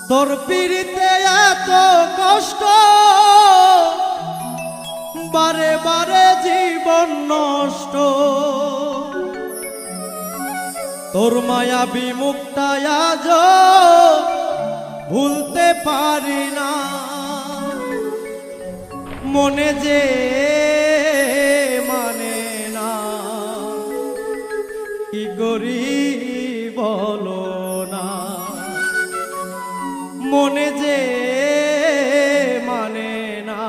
তোর পিড়িতে এত কষ্ট, বারে বারে জীবন নষ্ট। তোর মায়াবী মুখটা আজ ভুলতে পারি না। মনে যে মানে না, কি করি বলো না। মনে যে মানে না,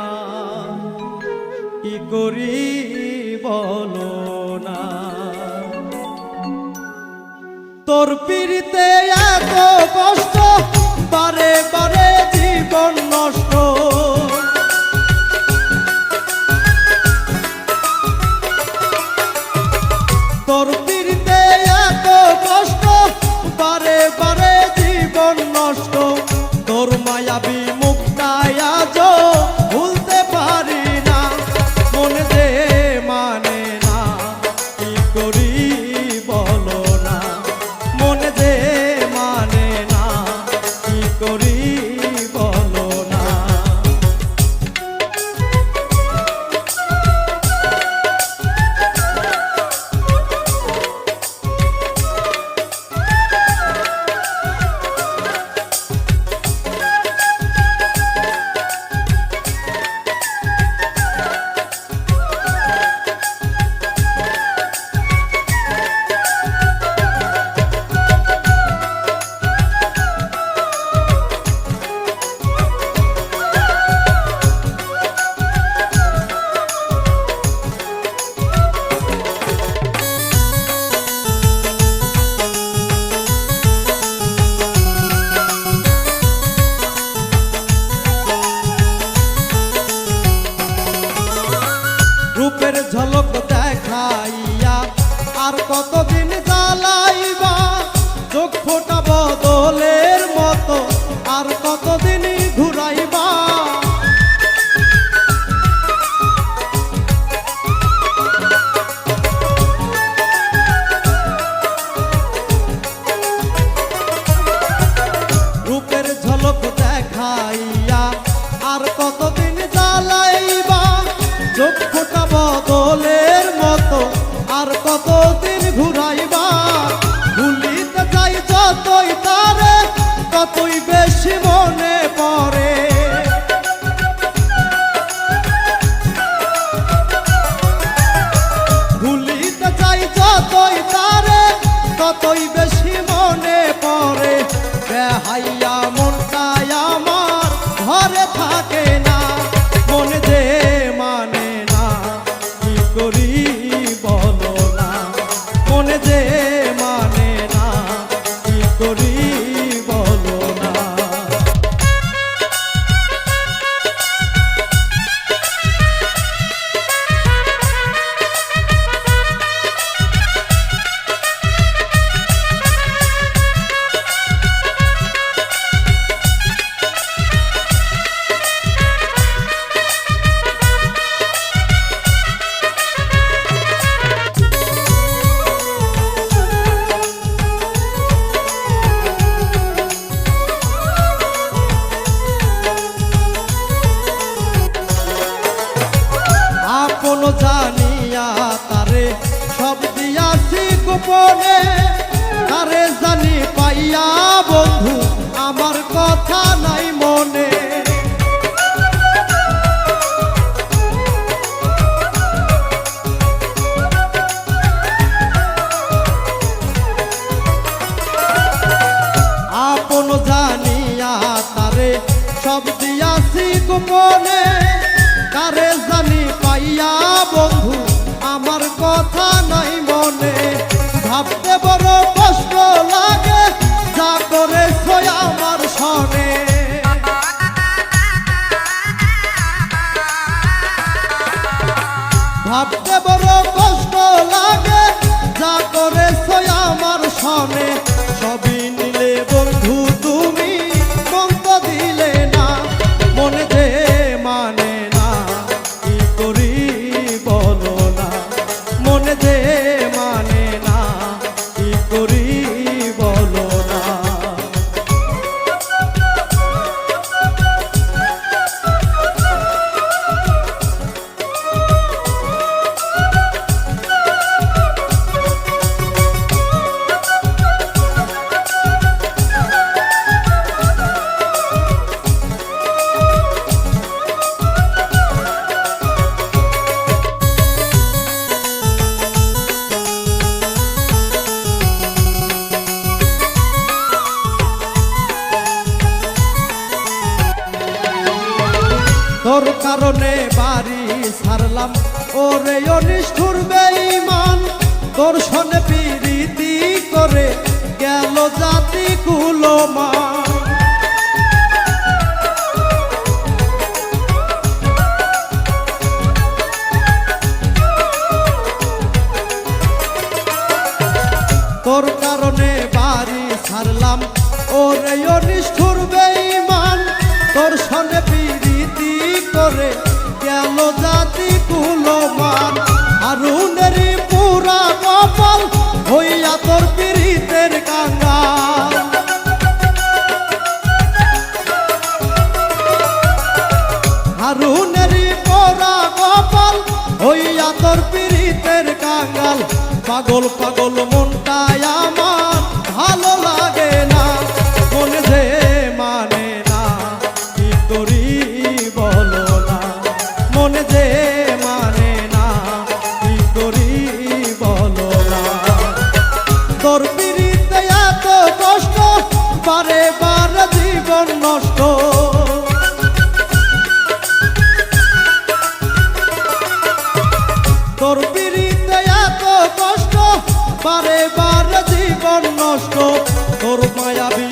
কি করি বলো না। তোর পিড়িতে এত কষ্ট, বারে বারে জীবন নষ্ট। তোর পিড়িতে এত কষ্ট, বারে বারে জীবন নষ্ট। তোর মায়াবী মুখটা আজ ভুলতে পারি না। মনে যে মানে না, কি করি বলো না। মনে যে মানে না, কি করি বলো না। রূপের ঝলক দেখাইয়া আর কতদিন জ্বালাইবা। চোখ ফোটা বদলের মতো আর কতদিন ঘুরাইবা। রূপের ঝলক দেখাইয়া আর কতদিন জ্বালাইবা। চোখ ফোটা বদলের মতো আর কতদিন ঘুরাইবা। ভুলিতে যাই যতই তারে, ততই বেশি মনে পড়ে। ভুলিতে যাই যতই তারে, ততই বেশি মনে পড়ে। বেহাইয়া মনটা আমার ঘরে থাকে না। মনে যে মানে না, কি করি বলো না। মনে যে মানে না, কি করি বলো না। আপন জানিয়া তারে সব দিয়াছি গোপনে। তারে জানি পাইয়া বন্ধু আমার কথা নাই মনে। আপন জানিয়া তারে সব দিয়াছি গোপনে। তারে জানি পাইয়া বন্ধু আমার কথা নাই মনে। ভাবতে বড় কষ্ট লাগে, যা করেছ আমার সনে। ভাবতে বড় কষ্ট লাগে, যা করেছ আমার সনে। সবই নিলে বন্ধু তুমি, মন্ত দিলে না। মনে যে মানে না, কি করি বলো না। মনে যে মানে না, কি করি বলো না। কারণে বাড়ি ছাড়লাম ওরে অনিষ্ঠুর বেঈমান তোর সনে প্রীতি করে গেল জাতি কুলমান তোর কারণে বাড়ি ছাড়লাম ওরে অনিষ্ঠুর বেঈমান তোর সনে প্রীতি করে গেল জাতি কুলমান হারুনেরই পুরা কপাল হইয়া তোর পীড়িতের কাঙ্গাল হারুনেরই পুরা কপাল হইয়া তোর পীড়িতের কাঙ্গাল পাগল পাগল মনটাই আমার ভালো লাগে না মনে যে মানে না কি করি বলো না মনে যে মানে না কি করি বলো না তোর পীড়িতে এত কষ্ট বারে বারে জীবন নষ্ট তোর পীড়িতে এত কষ্ট বারে বারে জীবন নষ্ট তোর মায়াবী